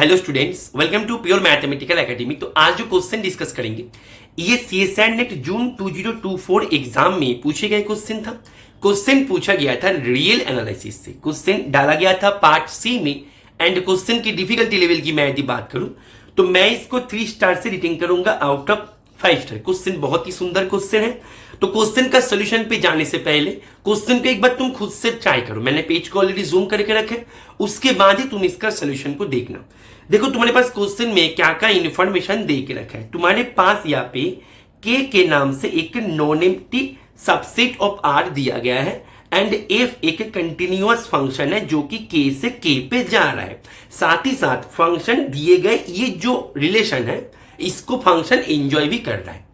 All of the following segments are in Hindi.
Hello students, welcome to pure mathematical academy. तो आज जो क्वेश्चन डिस्कस करेंगे ये सीएसआई नेट जून 2024 एग्जाम में पूछे गए क्वेश्चन था। क्वेश्चन पूछा गया था रियल एनालिसिस से, क्वेश्चन डाला गया था पार्ट सी में। एंड क्वेश्चन की डिफिकल्टी लेवल की मैं यदि बात करूं तो मैं इसको 3 स्टार से रेटिंग करूंगा आउट ऑफ 5 स्टार। क्वेश्चन बहुत ही सुंदर क्वेश्चन है। तो क्वेश्चन का सोल्यूशन पे जाने से पहले क्वेश्चन को एक बार तुम खुद से ट्राई करो। मैंने पेज को ऑलरेडी जूम करके रखे, उसके बाद ही तुम इसका सोल्यूशन को देखना। देखो तुम्हारे पास क्वेश्चन में क्या क्या इंफॉर्मेशन दे के रखा है। तुम्हारे पास यहाँ पे के नाम से एक non empty subset of R दिया गया है एंड एफ एक कंटिन्यूअस फंक्शन है जो कि के से के पे जा रहा है। साथ ही साथ फंक्शन दिए गए ये जो रिलेशन है इसको फंक्शन एंजॉय भी कर रहा है।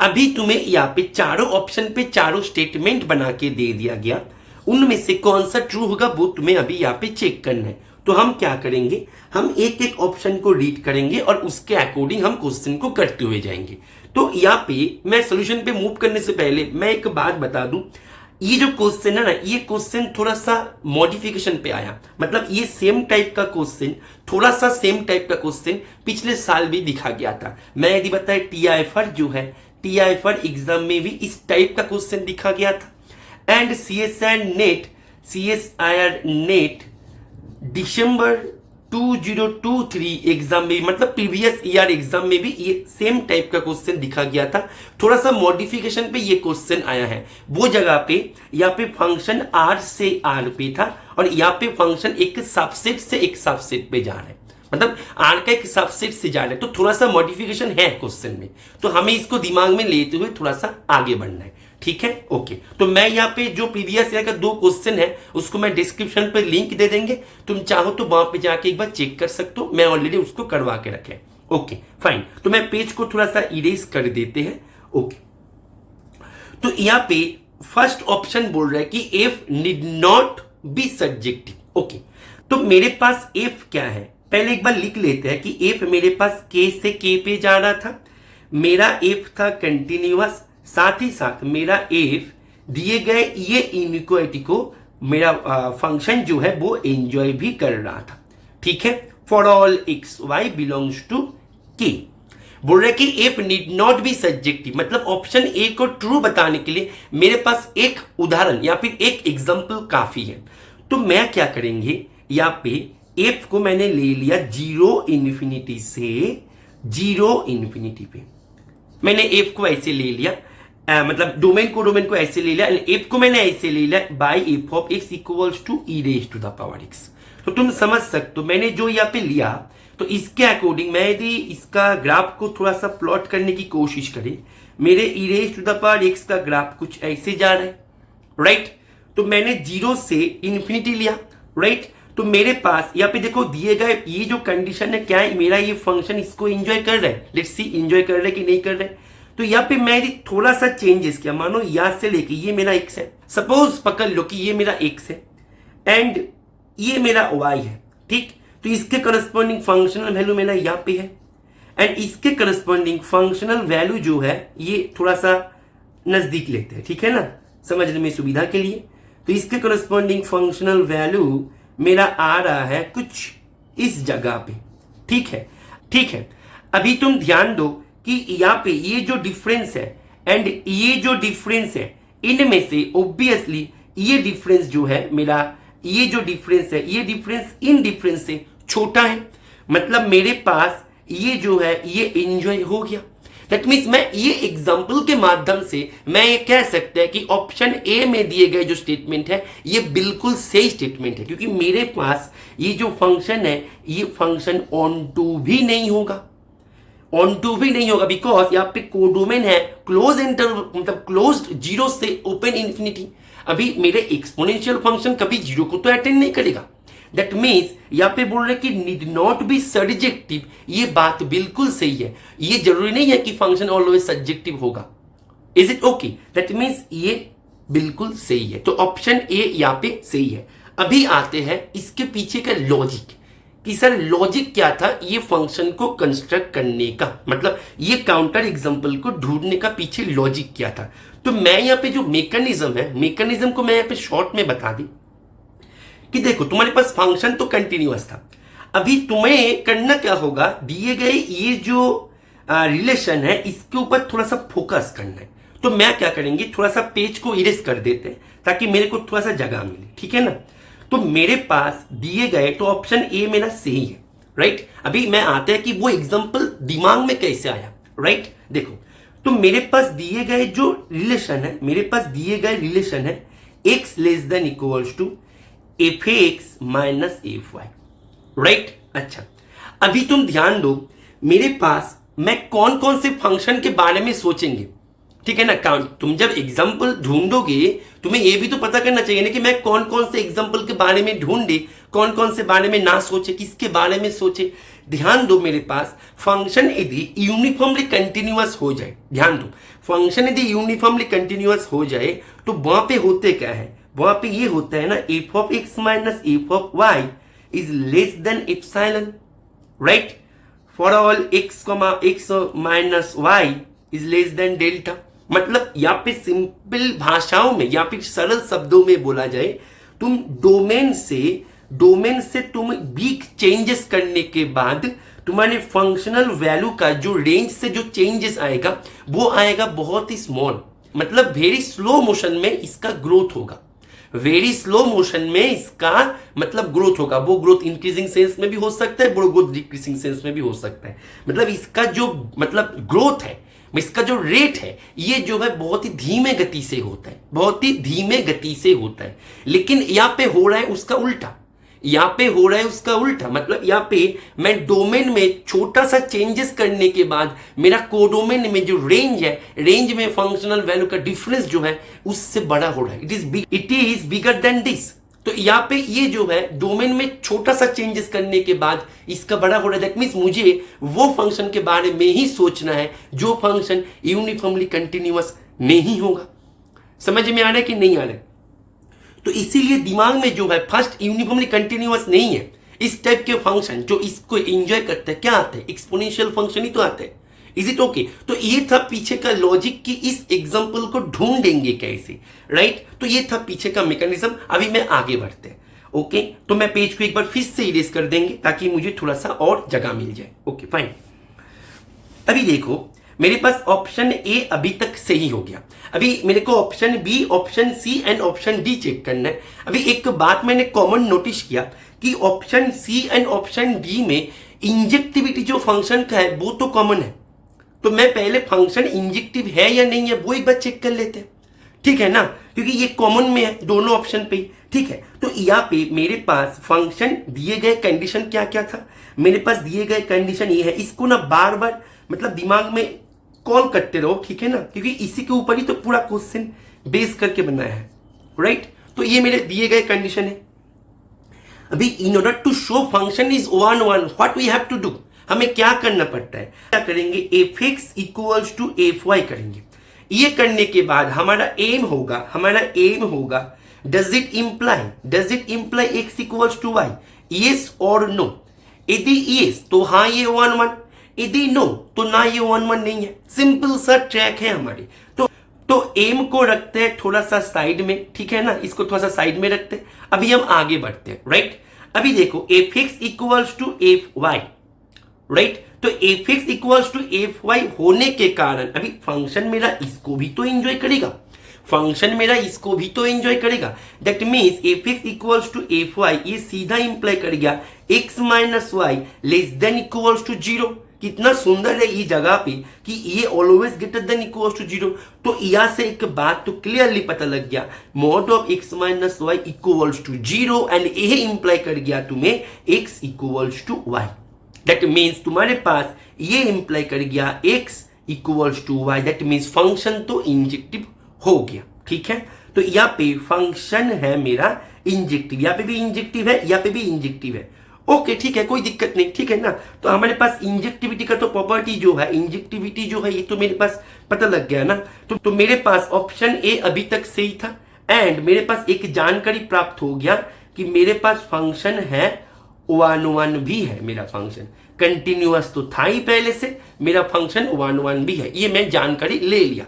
अभी तुम्हें यहाँ पे चारों ऑप्शन पे चारों स्टेटमेंट बना के दे दिया गया, उनमें से कौन सा ट्रू होगा वो तुम्हें अभी यहाँ पे चेक करना है। तो हम क्या करेंगे, हम एक एक ऑप्शन को रीड करेंगे और उसके अकॉर्डिंग हम क्वेश्चन को करते हुए जाएंगे। तो यहाँ पे मैं सोल्यूशन पे मूव करने से पहले मैं एक बात बता दूं, ये जो क्वेश्चन है ना, ये क्वेश्चन थोड़ा सा मॉडिफिकेशन पे आया। मतलब ये सेम टाइप का क्वेश्चन, थोड़ा सा सेम टाइप का क्वेश्चन पिछले साल भी दिखा गया था। मैं यदि बताए टीआईएफआर जो है, टीआईएफआर एग्जाम में भी इस टाइप का क्वेश्चन दिखा गया था। And CSIR net December 2023 exam में, मतलब प्रीवियस ईयर एग्जाम में भी ये सेम टाइप का क्वेश्चन दिखा गया था। थोड़ा सा मॉडिफिकेशन पे ये क्वेश्चन आया है। वो जगह पे यहाँ पे फंक्शन आर से आर पे था और यहाँ पे फंक्शन एक सबसेट से एक सबसेट पे जा रहा है, मतलब आर का एक सबसेट से जा रहा है। तो थोड़ा सा मॉडिफिकेशन है क्वेश्चन में, तो हमें इसको दिमाग में लेते हुए थोड़ा सा आगे बढ़ना है। ठीक है, ओके। तो मैं यहाँ पे जो प्रीवियस ईयर का 2 क्वेश्चन है उसको मैं डिस्क्रिप्शन पे लिंक दे देंगे, तुम चाहो तो वहां पे जाके एक बार चेक कर सकते हो। मैं ऑलरेडी उसको करवा के रखे। ओके फाइन, तो मैं पेज को थोड़ा सा इरेज कर देते हैं। ओके, तो यहाँ पे फर्स्ट ऑप्शन बोल रहा है कि F need not be subjective. Okay, तो मेरे पास एफ क्या है पहले एक बार लिख लेते हैं कि एफ मेरे पास के से के पे जा रहा था। मेरा एफ था कंटिन्यूअस, साथ ही साथ मेरा एफ दिए गए ये इनइक्वालिटी को मेरा फंक्शन जो है वो एंजॉय भी कर रहा था। ठीक है, for all X Y belongs to K. बोल रहे कि F need not be subjective, मतलब ऑप्शन ए को ट्रू बताने के लिए मेरे पास एक उदाहरण या फिर एक एग्जांपल काफी है। तो मैं क्या करेंगे, यहाँ पे एफ को मैंने ले लिया 0 इन्फिनिटी से 0 इन्फिनिटी पे। मैंने एफ को ऐसे ले लिया, मतलब डोमेन को ऐसे ले लिया, एफ को मैंने ऐसे ले लिया by f of x equals to e raise to the power x. तो तुम समझ सकते हो मैंने जो यहाँ पे लिया, तो इसके अकॉर्डिंग मैं यदि इसका ग्राफ को थोड़ा सा प्लॉट करने की कोशिश करें, मेरे e raise to the power x का ग्राफ कुछ ऐसे जा रहा है, राइट। तो मैंने 0 से इन्फिनिटी लिया, राइट। तो मेरे पास यहाँ पे देखो दिए गए ये जो कंडीशन है क्या है, मेरा ये फंक्शन इसको एंजॉय कर रहा है। लेट्स सी एंजॉय कर रहा है कि नहीं कर रहा है। तो यहाँ पे मैं थोड़ा सा चेंजेस किया, मानो यहाँ से लेके ये मेरा x है, सपोज पकड़ लो कि ये मेरा x है एंड ये मेरा y है। ठीक, तो इसके करस्पॉन्डिंग फंक्शनल वैल्यू मेरा यहाँ पे है एंड इसके करस्पॉन्डिंग फंक्शनल वैल्यू जो है ये थोड़ा सा नजदीक लेते हैं, ठीक है ना, समझने में सुविधा के लिए। तो इसके करस्पॉन्डिंग फंक्शनल वैल्यू मेरा आ रहा है कुछ इस जगह पे। ठीक है, ठीक है। अभी तुम ध्यान दो कि यहाँ पे ये जो डिफरेंस है एंड ये जो डिफरेंस है, इनमें से ऑब्वियसली ये डिफरेंस जो है मेरा, ये जो डिफरेंस है ये डिफरेंस इन डिफरेंस से छोटा है। मतलब मेरे पास ये जो है ये एंजॉय हो गया। दैट मीन्स मैं ये एग्जांपल के माध्यम से मैं ये कह सकता है कि ऑप्शन ए में दिए गए जो स्टेटमेंट है ये बिल्कुल सही स्टेटमेंट है, क्योंकि मेरे पास ये जो फंक्शन है ये फंक्शन ऑन टू भी नहीं होगा, ऑन टू भी नहीं होगा, बिकॉज यहाँ पे कोडोमेन है क्लोज इंटर, मतलब क्लोज्ड 0 से ओपन इंफिनिटी। अभी मेरे एक्सपोनेंशियल फंक्शन कभी 0 को तो अटेंड नहीं करेगा। दैट मीन्स यहाँ पे बोल रहे कि नीड नॉट बी सब्जेक्टिव, ये बात बिल्कुल सही है। ये जरूरी नहीं है कि फंक्शन ऑलवेज सब्जेक्टिव होगा। Is it okay? That means ये बिल्कुल सही है। तो ऑप्शन ए यहाँ पे सही है। अभी आते हैं इसके पीछे का लॉजिक कि सर लॉजिक क्या था ये फंक्शन को कंस्ट्रक्ट करने का, मतलब ये काउंटर एग्जांपल को ढूंढने का पीछे लॉजिक क्या था। तो मैं यहाँ पे जो मैकेनिज्म है, मैकेनिज्म को मैं यहाँ पे शॉर्ट में बता दी कि देखो तुम्हारे पास फंक्शन तो कंटिन्यूअस था। अभी तुम्हें करना क्या होगा, दिए गए ये जो रिलेशन है इसके ऊपर थोड़ा सा फोकस करना है। तो मैं क्या करेंगे, थोड़ा सा पेज को इरेज कर देते हैं ताकि मेरे को थोड़ा सा जगह मिले, ठीक है ना। तो मेरे पास दिए गए, तो ऑप्शन ए मेरा सही है, राइट। अभी मैं आता है कि वो एग्जांपल दिमाग में कैसे आया, राइट। देखो, तो मेरे पास दिए गए जो रिलेशन है, मेरे पास दिए गए रिलेशन है x less than equals to f x minus f y, right. अच्छा, अभी तुम ध्यान दो, मेरे पास मैं कौन कौन से फंक्शन के बारे में सोचेंगे, ठीक है ना। तुम जब एग्जाम्पल ढूंढोगे तुम्हें ये भी तो पता करना चाहिए ना कि मैं कौन कौन से एग्जाम्पल के बारे में ढूंढे, कौन कौन से बारे में ना सोचे, किसके बारे में सोचे। ध्यान दो, मेरे पास फंक्शन यदि यूनिफॉर्मली कंटिन्यूअस हो जाए, ध्यान दो, फंक्शन यदि यूनिफॉर्मली कंटिन्यूअस हो जाए तो वहां पे होते क्या है, वहां पे ये होता है ना, f of x minus f of y is less than epsilon, right. For all x minus y is less than delta. मतलब यहाँ पे सिंपल भाषाओं में या फिर सरल शब्दों में बोला जाए, तुम डोमेन से तुम बिग चेंजेस करने के बाद तुम्हारे फंक्शनल वैल्यू का जो रेंज से जो चेंजेस आएगा वो आएगा बहुत ही स्मॉल, मतलब वेरी स्लो मोशन में इसका ग्रोथ होगा, वेरी स्लो मोशन में इसका मतलब ग्रोथ होगा। वो ग्रोथ इंक्रीजिंग सेंस में भी हो सकता है, वो ग्रोथ डिक्रीजिंग सेंस में भी हो सकता है। मतलब इसका जो मतलब ग्रोथ है, इसका जो रेट है, ये जो है बहुत ही धीमे गति से होता है, बहुत ही धीमे गति से होता है। लेकिन यहाँ पे हो रहा है उसका उल्टा, यहाँ पे हो रहा है उसका उल्टा। मतलब यहाँ पे मैं डोमेन में छोटा सा चेंजेस करने के बाद मेरा कोडोमेन में जो रेंज है, रेंज में फंक्शनल वैल्यू का डिफरेंस जो है उससे बड़ा हो रहा है, it is bigger than this. तो यहाँ पे ये जो है डोमेन में छोटा सा चेंजेस करने के बाद इसका बड़ा हो रहा है। दैट मीन्स मुझे वो फंक्शन के बारे में ही सोचना है जो फंक्शन यूनिफॉर्मली कंटिन्यूअस नहीं होगा। समझ में आ रहा है कि नहीं आ रहा है? तो इसीलिए दिमाग में जो है फर्स्ट यूनिफॉर्मली कंटिन्यूअस नहीं है। इस टाइप के फंक्शन जो इसको एंजॉय करते हैं, क्या आते हैं? एक्सपोनेंशियल फंक्शन ही तो आते हैं। Is it okay? तो ये था पीछे का लॉजिक कि इस एग्जांपल को ढूंढेंगे कैसे, राइट? तो ये था पीछे का मैकेनिज्म। अभी मैं आगे बढ़ते हैं, ओके? तो मैं पेज को एक बार फिर से इरेज कर देंगे ताकि मुझे थोड़ा सा और जगह मिल जाए। Okay fine. अभी देखो, मेरे पास ऑप्शन ए अभी तक सही हो गया। अभी मेरे को option B, option C and option D check करना है। अभी एक बात मैंने कॉमन नोटिस किया कि option C and option D में इंजेक्टिविटी जो फंक्शन का है वो तो कॉमन है। तो मैं पहले फंक्शन इंजेक्टिव है या नहीं है वो एक बार चेक कर लेते हैं, ठीक है ना? क्योंकि ये कॉमन में है दोनों ऑप्शन पे, ठीक है? तो यहाँ पे मेरे पास फंक्शन दिए गए कंडीशन क्या क्या था? मेरे पास दिए गए कंडीशन ये है। इसको ना बार बार मतलब दिमाग में कॉल करते रहो, ठीक है ना? क्योंकि इसी के ऊपर ही तो पूरा क्वेश्चन बेस करके बनाया है, राइट? तो ये मेरे दिए गए कंडीशन है। अभी in order to show function is 1 1 what we have to do, हमें क्या करना पड़ता है? क्या करेंगे? F x equals to f y करेंगे। ये करने के बाद हमारा एम होगा does it imply x equals to y, yes और नो? यदि यस तो हाँ ये 1 1, यदि नो तो ना ये 1 1 नहीं है। सिंपल सा ट्रैक है हमारी। तो एम को रखते हैं थोड़ा सा साइड में, ठीक है ना? इसको थोड़ा सा साइड में रखते हैं। अभी हम आगे बढ़ते हैं, राइट? अभी देखो f x equals to f y, right? तो f x equals to f y होने के कारण अभी फंक्शन मेरा इसको भी तो एंजॉय करेगा, that means f x equals to f y, ये सीधा इंप्लाई कर गया x minus y less than equals to 0। कितना सुंदर है ये जगह पे कि ये always greater than equals to 0। तो यहाँ से एक बात तो क्लियरली पता लग गया, mod of x minus y equals to 0 and ये इंप्लाई कर गया तुम्हें x equals to y. That means तुम्हारे पास ये इंप्लाई कर गया x equals to y, that means function तो इंजेक्टिव हो गया, ठीक है? तो यहाँ पे फंक्शन है मेरा इंजेक्टिव, यहाँ पे भी इंजेक्टिव है, यहाँ पे भी इंजेक्टिव है। ओके ठीक है, कोई दिक्कत नहीं, ठीक है ना? तो हमारे पास इंजेक्टिविटी का तो प्रॉपर्टी जो है, इंजेक्टिविटी जो है ये तो मेरे पास पता लग गया ना। तो मेरे पास ऑप्शन ए अभी तक सही था एंड मेरे पास एक जानकारी प्राप्त हो गया कि मेरे पास फंक्शन है 1 1 भी है। मेरा फंक्शन कंटिन्यूअस तो था ही पहले से, मेरा फंक्शन 1 1 भी है, ये मैं जानकारी ले लिया।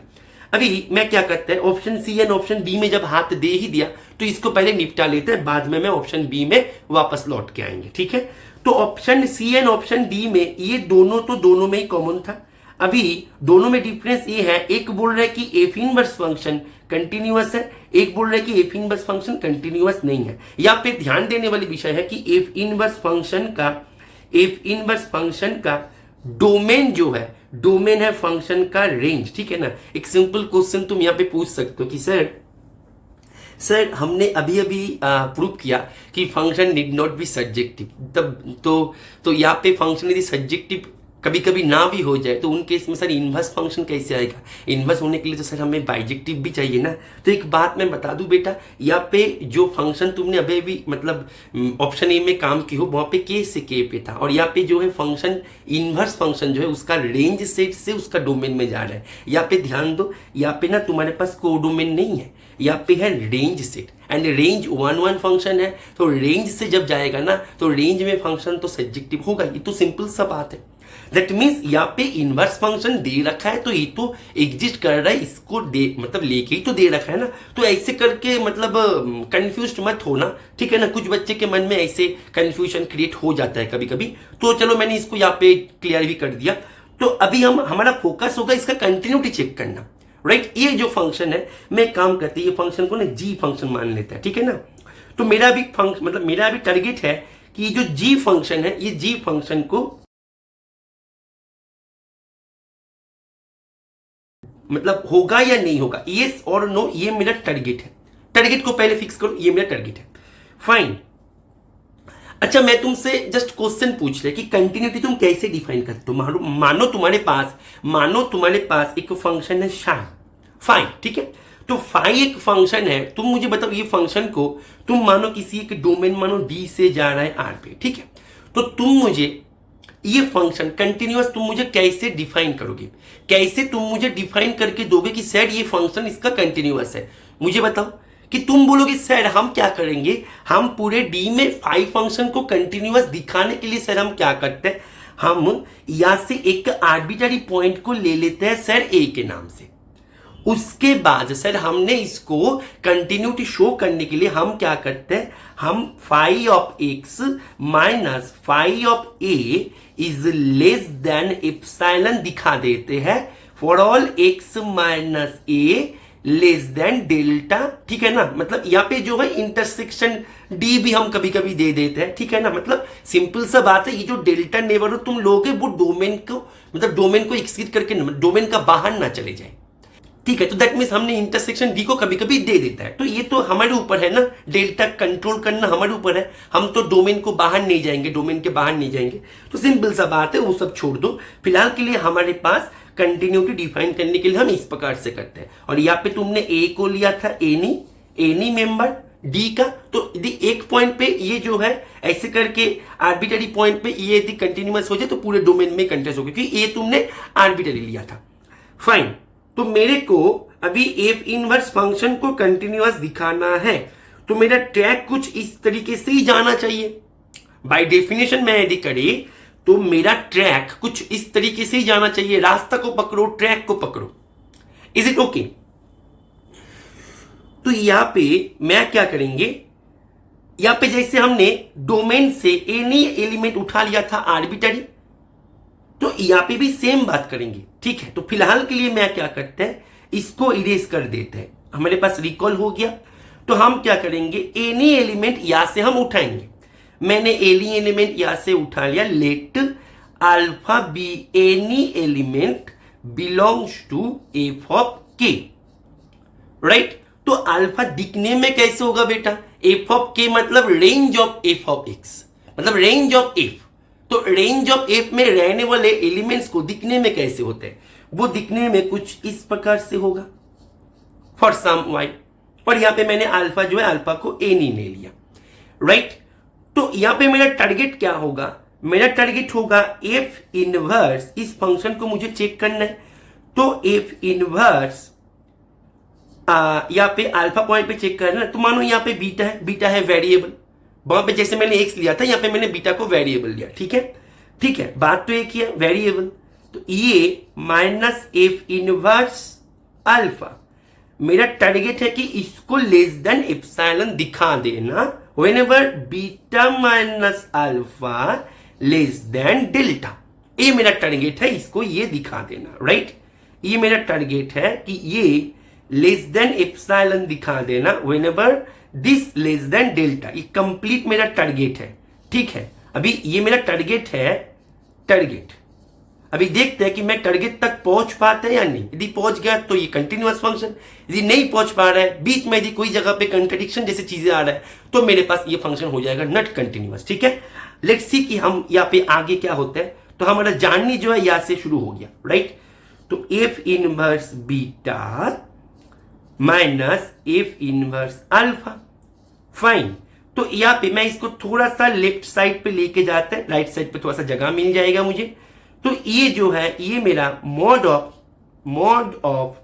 अभी मैं क्या करते हैं, option C and option B में जब हाथ दे ही दिया तो इसको पहले निपटा लेते हैं, बाद में मैं ऑप्शन बी में वापस लौट के आएंगे, ठीक है? तो option C and option D में ये दोनों तो दोनों में ही कॉमन था। अभी दोनों में डिफरेंस ये है, एक बोल रहा है कि एफ इनवर्स फंक्शन कंटिन्यूअस है, एक बोल रहा है कि एफ इनवर्स फंक्शन कंटिन्यूअस नहीं है। यहाँ पे ध्यान देने वाली विषय है कि एफ इनवर्स फंक्शन का डोमेन जो है, डोमेन है फंक्शन का रेंज, ठीक है ना। एक सिंपल क्वेश्चन तुम यहाँ पे पूछ सकते हो कि सर हमने अभी अभी प्रूव किया कि function need not be subjective, तब तो यहाँ पे फंक्शन यदि सब्जेक्टिव कभी कभी ना भी हो जाए तो उन केस में सर इन्वर्स फंक्शन कैसे आएगा? इन्वर्स होने के लिए तो सर हमें बाइजेक्टिव भी चाहिए ना। तो एक बात मैं बता दूं बेटा, यहाँ पे जो फंक्शन तुमने अभी भी मतलब ऑप्शन ए में काम की हो वहां पे के से के पे था, और यहाँ पे जो है फंक्शन इन्वर्स फंक्शन जो है उसका रेंज सेट से उसका डोमेन में जा रहा है। यहाँ पे ध्यान दो, यहाँ पे ना तुम्हारे पास कोडोमेन नहीं है, यहाँ पे है range set, and range 1 function है, तो रेंज से जब जाएगा ना तो रेंज में फंक्शन तो सब्जेक्टिव होगा। ये तो सिंपल सा बात है। दैट मीन्स यहाँ पे इनवर्स फंक्शन दे रखा है तो ये तो एग्जिस्ट कर रहा है, इसको दे मतलब लेके ही तो दे रखा है ना। तो ऐसे करके मतलब कंफ्यूज मत होना, ठीक है ना। कुछ बच्चे के मन में ऐसे कंफ्यूजन क्रिएट हो जाता है कभी कभी। तो चलो मैंने इसको यहाँ पे क्लियर भी कर दिया। तो अभी हमारा फोकस होगा इसका कंटिन्यूटी चेक करना, राइट। ये जो फंक्शन है मैं काम करती है, ये फंक्शन को ना जी फंक्शन मान लेता है, ठीक है ना। तो मेरा भी फंक्शन मतलब मेरा भी टारगेट है कि जो जी फंक्शन है, ये जी फंक्शन को मतलब होगा या नहीं होगा, यस और नो, ये मेरा टारगेट है। टारगेट को पहले फिक्स करो, ये मेरा टारगेट है, फाइन। अच्छा मैं तुमसे जस्ट क्वेश्चन पूछ रहे कि कंटिन्यूटी तुम कैसे डिफाइन करते हो। मानो तुम्हारे पास एक फंक्शन है शाई, फाइन, ठीक है। तो फाई एक फंक्शन है, तुम मुझे बताओ ये फंक्शन को तुम मानो किसी एक डोमेन मानो डी से जा रहा है आर पे, ठीक है। तो तुम मुझे ये फंक्शन कंटिन्यूअस तुम मुझे कैसे डिफाइन करोगे, कैसे तुम मुझे डिफाइन करके दोगे कि सर ये फंक्शन इसका कंटिन्यूअस है। मुझे बताओ कि तुम बोलोगे सर हम क्या करेंगे, हम पूरे डी में फाइव फंक्शन को कंटिन्यूअस दिखाने के लिए सर हम क्या करते हैं, हम यहां से एक आर्बिट्ररी पॉइंट को ले लेते हैं सर ए के नाम से। उसके बाद सर हमने इसको कंटिन्यूटी शो करने के लिए हम क्या करते हैं, हम phi of x minus phi of a is less than epsilon दिखा देते हैं for all x minus a less than delta, ठीक है ना। मतलब यहाँ पे जो है इंटरसेक्शन डी भी हम कभी कभी दे देते हैं, ठीक है ना। मतलब सिंपल सा बात है, ये जो डेल्टा नेबरहुड तुम लोगे वो डोमेन को मतलब डोमेन को एक्सीड करके डोमेन का बाहर ना चले जाए, ठीक है। तो दैट मीन्स हमने इंटरसेक्शन डी को कभी कभी दे देता है। तो ये तो हमारे ऊपर है ना, डेल्टा कंट्रोल करना हमारे ऊपर है। हम तो डोमेन को बाहर नहीं जाएंगे, डोमेन के बाहर नहीं जाएंगे। तो सिंपल सा बात है, वो सब छोड़ दो। फिलहाल के लिए हमारे पास कंटिन्यूटी डिफाइन करने के लिए हम इस प्रकार से करते हैं। और यहाँ पे तुमने ए को लिया था एनी मेंबर डी का, तो यदि एक पॉइंट पे ये जो है ऐसे करके आर्बिट्ररी पॉइंट पे ये यदि कंटिन्यूअस हो जाए तो पूरे डोमेन में कंटिन्यूअस होगा, क्योंकि ये तुमने आर्बिट्ररी लिया था, फाइन। तो मेरे को अभी एफ इनवर्स फंक्शन को कंटिन्यूअस दिखाना है, तो मेरा ट्रैक कुछ इस तरीके से ही जाना चाहिए। बाय डेफिनेशन मैं यदि करे तो मेरा ट्रैक कुछ इस तरीके से ही जाना चाहिए। रास्ता को पकड़ो, ट्रैक को पकड़ो, इज इट ओके। तो यहां पे मैं क्या करेंगे, यहां पे जैसे हमने डोमेन से एनी एलिमेंट उठा लिया था आर्बिट्ररी, तो यहां पे भी सेम बात करेंगे, ठीक है। तो फिलहाल के लिए मैं क्या करते हैं, इसको इरेज कर देते हैं। हमारे पास रिकॉल हो गया, तो हम क्या करेंगे, एनी एलिमेंट यहां से हम उठाएंगे। मैंने एनी एलिमेंट यहां से उठा लिया, let alpha be any element belongs to f of k, right. तो अल्फा दिखने में कैसे होगा बेटा, एफ ऑफ के मतलब range of f of x, मतलब रेंज ऑफ एफ। तो रेंज ऑफ एफ में रहने वाले एलिमेंट्स को दिखने में कैसे होते हैं, वो दिखने में कुछ इस प्रकार से होगा फॉर सम वाई। और यहां पे मैंने अल्फा जो है अल्फा को एनी ले लिया, राइट। तो यहां पे मेरा टारगेट क्या होगा, मेरा टारगेट होगा एफ इनवर्स, इस फंक्शन को मुझे चेक करना है। तो एफ इनवर्स यहाँ पे अल्फा पॉइंट पे चेक करना है। तो मानो यहाँ पे बीटा है वेरिएबल, वहां पे जैसे मैंने एक्स लिया था, यहाँ पे मैंने बीटा को वेरिएबल लिया, ठीक है, ठीक है। बात तो एक ही है, वेरिएबल। तो ये माइनस एफ इनवर्स अल्फा, मेरा टारगेट है कि इसको लेस देन एप्सिलॉन दिखा देना whenever beta minus alpha less than delta. ये मेरा टारगेट है, इसको ये दिखा देना, राइट। ये मेरा टारगेट है कि ये लेस देन एप्सिलॉन दिखा देना whenever this less than delta. ये कंप्लीट मेरा टारगेट है, ठीक है। अभी ये मेरा टारगेट है, टारगेट। अभी देखते हैं कि मैं टारगेट तक पहुंच पाते हैं या नहीं। यदि पहुंच गया तो ये कंटिन्यूअस फंक्शन, यदि नहीं पहुंच पा रहा है, बीच में यदि कोई जगह पे कंट्रडिक्शन जैसी चीजें आ रहा है, तो मेरे पास ये फंक्शन हो जाएगा नॉट कंटिन्यूअस, ठीक है। लेट्स सी कि हम यहाँ पे आगे क्या होता है। तो हमारा जर्नी जो है यहां से शुरू हो गया, राइट। तो F inverse beta minus f inverse alpha, fine. तो यहाँ पे मैं इसको थोड़ा सा लेफ्ट साइड पे लेके जाता है, राइट साइड पे थोड़ा सा जगह मिल जाएगा मुझे। तो ये जो है ये मेरा मॉड ऑफ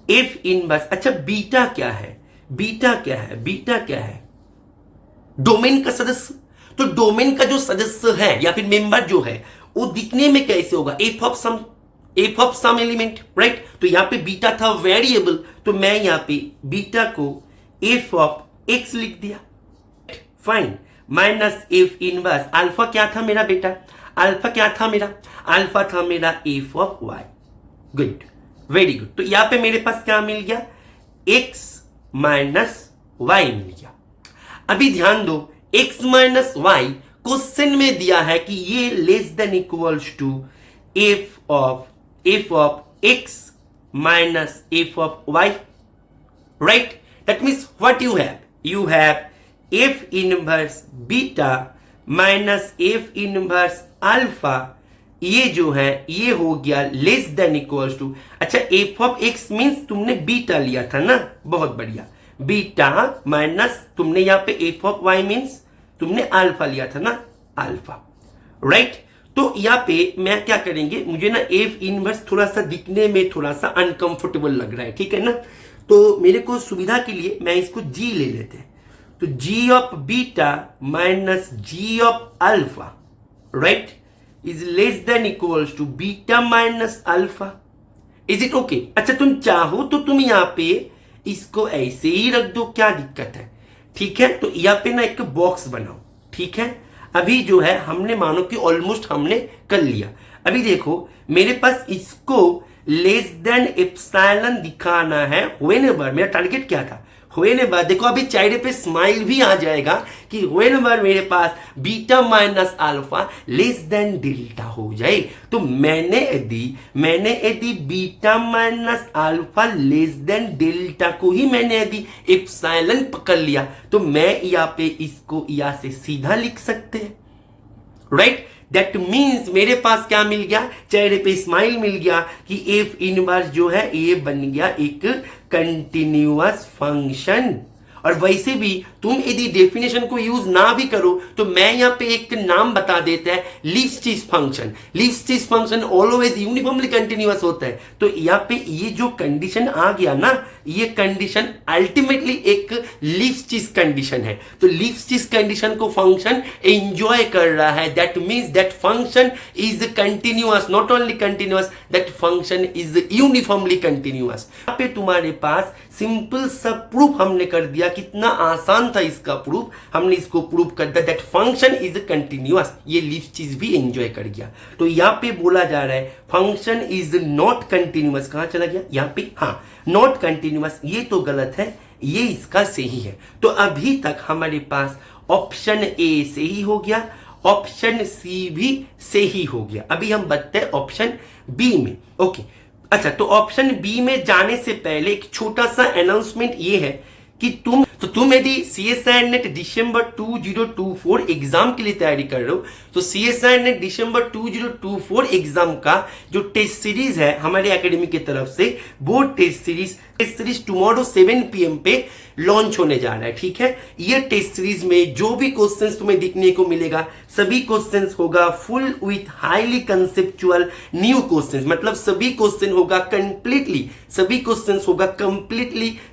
एफ इनवर्स। अच्छा बीटा क्या है, बीटा क्या है, बीटा क्या है? डोमेन का सदस्य। तो डोमेन का जो सदस्य है या फिर मेंबर जो है वो दिखने में कैसे होगा? F of some element, right. तो यहां पे बीटा था वेरिएबल, तो मैं यहां पे बीटा को एफ ऑफ एक्स लिख दिया, fine. Minus f inverse alpha क्या था मेरा बेटा? अल्फा क्या था मेरा? अल्फा था मेरा f of y. Good, very good. तो यहां पे मेरे पास क्या मिल गया? एक्स माइनस वाई मिल गया। अभी ध्यान दो, एक्स माइनस वाई क्वेश्चन में दिया है कि ये less than equals to f of x minus f of y, right. That means what you have f inverse beta minus f inverse alpha. ये जो है ये हो गया लेस देन इक्वल्स टू, अच्छा एफ ऑफ एक्स मीन्स तुमने बीटा लिया था ना, बहुत बढ़िया। बीटा माइनस तुमने यहां पे एफ ऑफ वाई मीन्स तुमने अल्फा लिया था ना, अल्फा, राइट। तो यहां पे मैं क्या करेंगे, मुझे ना एफ इनवर्स थोड़ा सा दिखने में थोड़ा सा अनकंफर्टेबल लग रहा है, ठीक है ना। तो मेरे को सुविधा के लिए मैं इसको जी ले लेते हैं। तो g of beta minus g of alpha, right, is less than equals to beta minus alpha. Is it okay? अच्छा तुम चाहो तो तुम यहां पे इसको ऐसे ही रख दो, क्या दिक्कत है, ठीक है। तो यहाँ पे ना एक बॉक्स बनाओ, ठीक है। अभी जो है हमने मानो कि ऑलमोस्ट हमने कर लिया। अभी देखो मेरे पास इसको लेस देन एप्सिलॉन दिखाना है व्हेनेवर, मेरा टारगेट क्या था, व्हेनेवर। देखो अभी चेहरे पे स्माइल भी आ जाएगा कि व्हेनेवर मेरे पास beta minus alpha less than delta हो जाए। तो मैंने यदि beta minus alpha less than delta को ही मैंने यदि एप्सिलॉन पकड़ लिया, तो मैं यहाँ पे इसको यहाँ से सीधा लिख सकते हैं, राइट। दैट मीन्स मेरे पास क्या मिल गया, चेहरे पे स्माइल मिल गया कि एफ इनवर्स जो है ये बन गया एक कंटिन्यूअस फंक्शन। और वैसे भी तुम यदि डेफिनेशन को यूज ना भी करो तो मैं यहां पे एक नाम बता देता है, Lipschitz function. Lipschitz function always uniformly continuous होता है। तो यहां पे ये जो कंडीशन आ गया ना, ये कंडीशन अल्टीमेटली एक लिब्स्टिच कंडीशन है। तो लिब्स्टिच कंडीशन को फंक्शन एंजॉय कर रहा है। That means that function is continuous, not only continuous, that function is uniformly continuous. यहां पे तुम्हारे पास सिंपल सा प्रूफ हमने कर दिया, कितना आसान था इसका प्रूफ। हमने इसको प्रूफ कर दिया दैट फंक्शन इज कंटिन्यूअस। ये लिब्स्टिच भी एंजॉय कर गया। तो यहां पे बोला जा रहा है फंक्शन इज नॉट कंटिन्यूअस। कहां चला गया यहां पे, हाँ नॉट कंटिन्यूअस, ये तो गलत है, ये इसका सही है। तो अभी तक हमारे पास ऑप्शन ए सही हो गया, ऑप्शन सी भी सही हो गया। अभी हम बढ़ते हैं ऑप्शन बी में, ओके। अच्छा तो ऑप्शन बी में जाने से पहले एक छोटा सा अनाउंसमेंट ये है कि तुम यदि CSIR नेट दिसंबर 2024 एग्जाम के लिए तैयारी कर रहे हो, तो CSIR नेट दिसंबर 2024 एग्जाम का जो टेस्ट सीरीज है हमारे एकेडमी की तरफ से, वो टेस्ट सीरीज टुमारो 7 PM पे लॉन्च होने जा रहा है, ठीक है। ये टेस्ट सीरीज में जो भी क्वेश्चंस तुम्हें दिखने को मिलेगा, सभी क्वेश्चंस होगा full with highly conceptual new questions. मतलब सभी क्वेश्चन होगा कंप्लीटली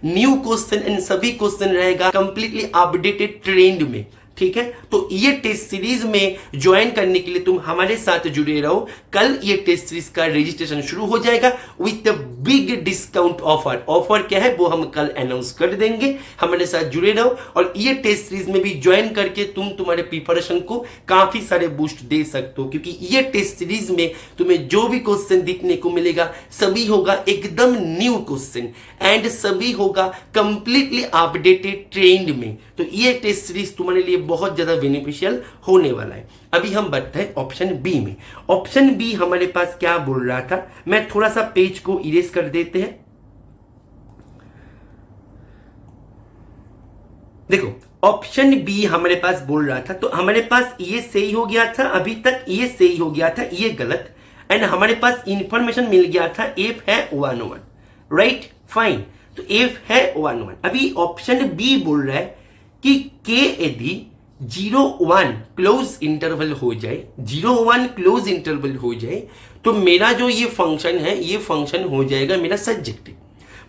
न्यू क्वेश्चन एंड सभी क्वेश्चन रहेगा कंप्लीटली अपडेटेड ट्रेंड में, ठीक है। तो ये टेस्ट सीरीज में ज्वाइन करने के लिए तुम हमारे साथ जुड़े रहो। कल ये टेस्ट सीरीज का रजिस्ट्रेशन शुरू हो जाएगा with big discount offer. Offer क्या है वो हम कल अनाउंस कर देंगे, हमारे साथ जुड़े रहो। और ये टेस्ट सीरीज में भी ज्वाइन करके तुम तुम्हारे प्रिपरेशन को काफी सारे बूस्ट दे सकते हो, क्योंकि ये टेस्ट सीरीज में तुम्हें जो भी क्वेश्चन देखने को मिलेगा सभी होगा एकदम न्यू क्वेश्चन एंड सभी होगा कंप्लीटली अपडेटेड ट्रेंड में। तो ये टेस्ट सीरीज तुम्हारे लिए बहुत ज्यादा बेनिफिशियल होने वाला है। अभी हम बढ़ते हैं ऑप्शन बी में। ऑप्शन बी हमारे पास क्या बोल रहा था, मैं थोड़ा सा पेज को इरेज कर देते हैं। देखो ऑप्शन बी हमारे पास बोल रहा था, तो हमारे पास ये सही हो गया था, अभी तक ये सही हो गया था, ये गलत, एंड हमारे पास इंफॉर्मेशन मिल गया था एफ है 1 राइट फाइन। तो एफ है 1 अभी ऑप्शन बी बोल रहा है कि के यदि 0-1 क्लोज इंटरवल हो जाए, 0-1 क्लोज इंटरवल हो जाए, तो मेरा जो ये फंक्शन है ये फंक्शन हो जाएगा मेरा सब्जेक्टिव।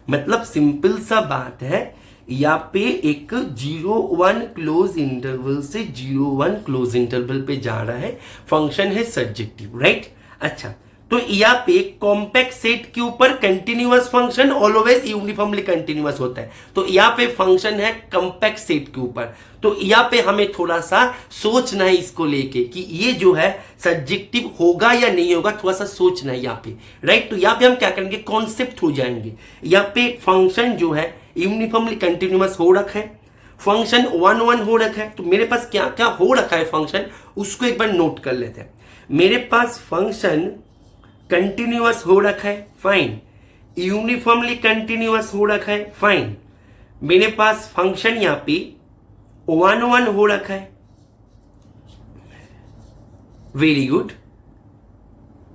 मतलब सिंपल सा बात है, यहाँ पे एक 0-1 क्लोज इंटरवल से 0-1 क्लोज इंटरवल पे जा रहा है, फंक्शन है सब्जेक्टिव राइट। अच्छा तो यहाँ पे कॉम्पैक्ट सेट के ऊपर continuous function always uniformly continuous होता है, तो यहाँ पे फंक्शन है कॉम्पैक्ट सेट के ऊपर। तो यहाँ पे हमें थोड़ा सा सोचना है इसको लेके कि ये जो है सब्जेक्टिव होगा या नहीं होगा, थोड़ा सा सोचना है यहाँ पे राइट। तो यहाँ पे हम क्या करेंगे, कॉन्सेप्ट हो जाएंगे। यहाँ पे फंक्शन जो है यूनिफॉर्मली कंटिन्यूअस हो रखा है, फंक्शन 1-1 हो रखा है। तो मेरे पास क्या क्या हो रखा है फंक्शन, उसको एक बार नोट कर लेते हैं। मेरे पास फंक्शन कंटिन्यूअस हो रखा है फाइन, यूनिफॉर्मली कंटिन्यूअस हो रखा है फाइन, मेरे पास फंक्शन यहां पे 1-1 हो रखा है वेरी गुड,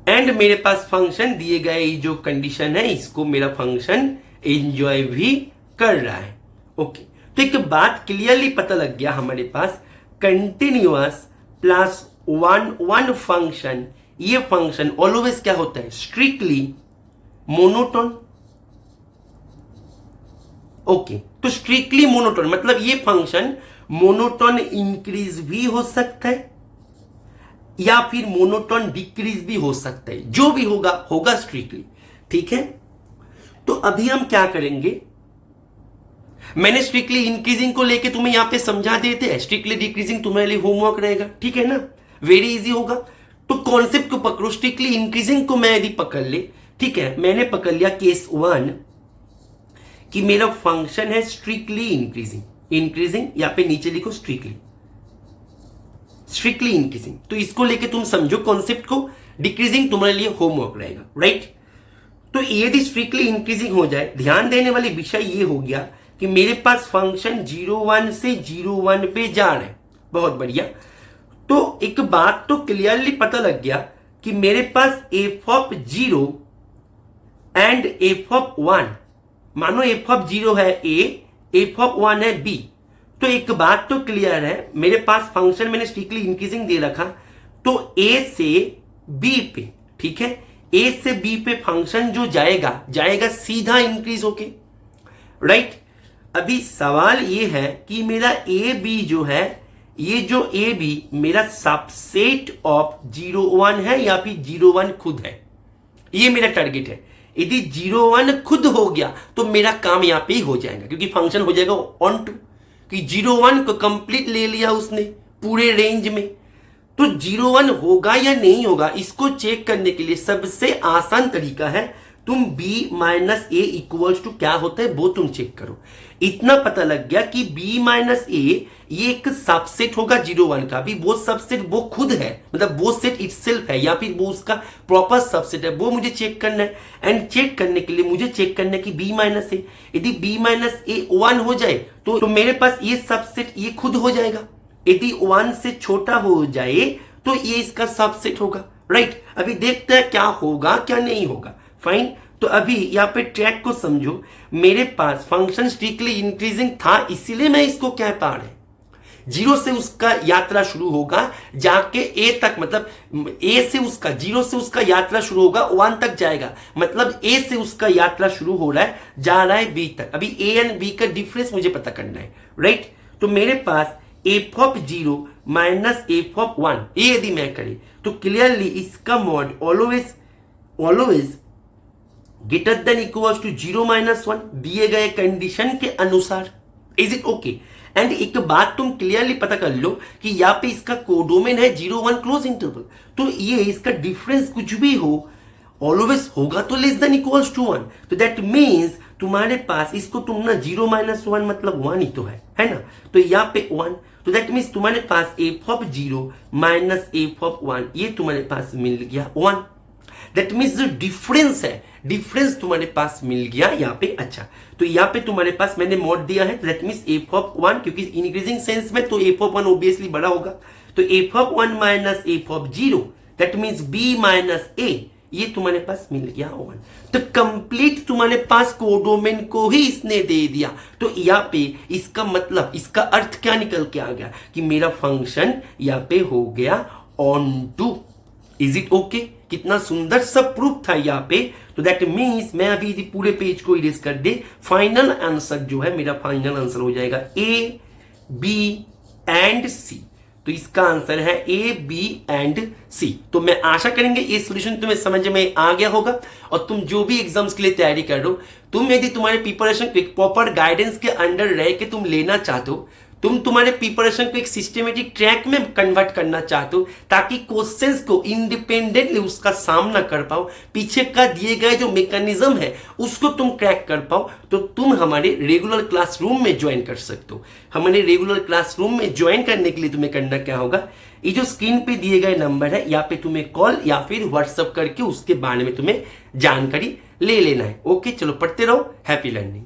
एंड मेरे पास फंक्शन दिए गए जो कंडीशन है इसको मेरा फंक्शन एंजॉय भी कर रहा है ओके। तो एक बात क्लियरली पता लग गया हमारे पास, कंटिन्यूअस प्लस 1-1 फंक्शन, ये फंक्शन ऑलवेज क्या होता है, स्ट्रिक्टली मोनोटोन ओके। तो स्ट्रिक्टली मोनोटोन मतलब ये फंक्शन मोनोटोन इंक्रीज भी हो सकता है या फिर मोनोटोन डिक्रीज भी हो सकता है, जो भी होगा होगा स्ट्रिक्टली ठीक है। तो अभी हम क्या करेंगे, मैंने स्ट्रिक्टली इंक्रीजिंग को लेके तुम्हें यहां पे समझा देते हैं, स्ट्रिक्टली डिक्रीजिंग तुम्हारे लिए होमवर्क रहेगा ठीक है ना, वेरी इजी होगा। तो कॉन्सेप्ट को पकड़ो, स्ट्रिक्टली इंक्रीजिंग को मैं यदि पकड़ ले ठीक है, मैंने पकड़ लिया केस 1 कि मेरा फंक्शन है स्ट्रिक्टली इंक्रीजिंग, इंक्रीजिंग यहाँ पे नीचे लिखो स्ट्रिक्टली, स्ट्रिक्टली इंक्रीजिंग। तो इसको लेके तुम समझो कॉन्सेप्ट को, डिक्रीजिंग तुम्हारे लिए होमवर्क रहेगा राइट। तो यदि स्ट्रिक्टली इंक्रीजिंग हो जाए, ध्यान देने वाली विषय ये हो गया कि मेरे पास फंक्शन 0-1 से 0-1 पे जा रहे हैं, बहुत बढ़िया। तो एक बात तो क्लियरली पता लग गया कि मेरे पास f(0) एंड f(1), मानो f(0) है a, f(1) है b। तो एक बात तो क्लियर है, मेरे पास फंक्शन मैंने स्ट्रिक्टली इंक्रीजिंग दे रखा, तो a से b पे ठीक है, a से b पे फंक्शन जो जाएगा जाएगा सीधा इंक्रीज होके राइट। अभी सवाल ये है कि मेरा ए बी जो है, ये जो ए बी मेरा सबसेट ऑफ 0-1 है या फिर 0-1 खुद है, ये मेरा टारगेट है। यदि 0-1 खुद हो गया तो मेरा काम यहां पे ही हो जाएगा, क्योंकि फंक्शन हो जाएगा ऑन टू कि 0-1 को कंप्लीट ले लिया उसने पूरे रेंज में। तो 0-1 होगा या नहीं होगा इसको चेक करने के लिए सबसे आसान तरीका है, तुम b minus a equals to क्या होता है वो तुम चेक करो। इतना पता लग गया कि b माइनस ए ये एक सबसेट होगा 0-1 का, भी वो सबसेट वो खुद है, मतलब वो सेट इटसेल्फ है या फिर वो उसका प्रॉपर सबसेट है, वो मुझे चेक करना है। एंड चेक करने के लिए मुझे चेक करना है कि b माइनस ए, यदि b माइनस ए 1 हो जाए तो मेरे पास ये सबसेट ये खुद हो जाएगा, यदि 1 से छोटा हो जाए तो ये इसका सबसेट होगा राइट। अभी देखते हैं क्या होगा क्या नहीं होगा फाइन। तो अभी यहाँ पे ट्रैक को समझो, मेरे पास फंक्शन स्ट्रिक्टली इंक्रीजिंग था इसीलिए मैं इसको कह पा रहे, 0 से उसका यात्रा शुरू होगा जाके a तक, मतलब a से उसका 0 से उसका यात्रा शुरू होगा 1 तक जाएगा, मतलब a से उसका यात्रा शुरू हो रहा है जा रहा है b तक। अभी a एंड b का डिफरेंस मुझे पता करना है राइट। तो मेरे पास f of 0 minus f of 1, ये यदि मैं करें तो क्लियरली इसका mod always greater than equals to 0 minus 1 दिए गए कंडीशन के अनुसार। Is it okay? एंड एक बात तुम क्लियरली पता कर लो कि यहाँ पे इसका कोडोमेन है 0-1 क्लोज इंटरवल, तो ये इसका डिफरेंस कुछ भी हो ऑलवेज होगा तो लेस देन इक्वल्स टू 1। तो दैट मीन्स तुम्हारे पास इसको तुम ना 0 माइनस 1 मतलब 1 ही तो है ना, तो यहाँ पे 1, तो दैट मीन्स तुम्हारे पास f of 0 minus f of 1 ये तुम्हारे पास मिल गया 1। दैट मीन्स जो डिफरेंस है, डिफरेंस तुम्हारे पास मिल गया यहाँ पे। अच्छा, तो यहाँ पे तुम्हारे पास मैंने मॉड दिया है, दैट मीन्स एफ ऑफ 1, क्योंकि इंक्रीजिंग सेंस में तो एफ ऑफ 1 ऑब्वियसली बड़ा होगा, तो f of 1 minus f of 0 that means b minus a, ये तुम्हारे पास मिल गया 1। तो कंप्लीट तुम्हारे पास कोडोमेन को ही इसने दे दिया। तो यहाँ पे इसका मतलब, इसका अर्थ क्या निकल के आ गया कि मेरा फंक्शन यहाँ पे हो गया on two. Is it okay? कितना सुंदर सब प्रूफ था यहाँ पे। तो दैट मीन्स मैं अभी पूरे पेज को इरेज कर दे, फाइनल आंसर जो है मेरा फाइनल आंसर हो जाएगा ए बी एंड सी। तो इसका आंसर है ए बी एंड सी। तो मैं आशा करेंगे ये सॉल्यूशन तुम्हें समझ में आ गया होगा, और तुम जो भी एग्जाम्स के लिए तैयारी कर रहे हो, तुम यदि तुम्हारे प्रिपरेशन को एक प्रॉपर गाइडेंस के अंडर रह के तुम लेना चाहते हो, तुम तुम्हारे प्रिपरेशन को एक सिस्टमेटिक ट्रैक में कन्वर्ट करना चाहते हो, ताकि क्वेश्चंस को इंडिपेंडेंटली उसका सामना कर पाओ, पीछे का दिए गए जो मैकेनिज्म है उसको तुम क्रैक कर पाओ, तो तुम हमारे रेगुलर क्लासरूम में ज्वाइन कर सकते हो। हमारे रेगुलर क्लासरूम में ज्वाइन करने के लिए तुम्हें करना क्या होगा, ये जो स्क्रीन पे दिए गए नंबर है यहाँ पे तुम्हें कॉल या फिर व्हाट्सएप करके उसके बारे में तुम्हें जानकारी ले लेना है। ओके, चलो पढ़ते रहो। Happy learning.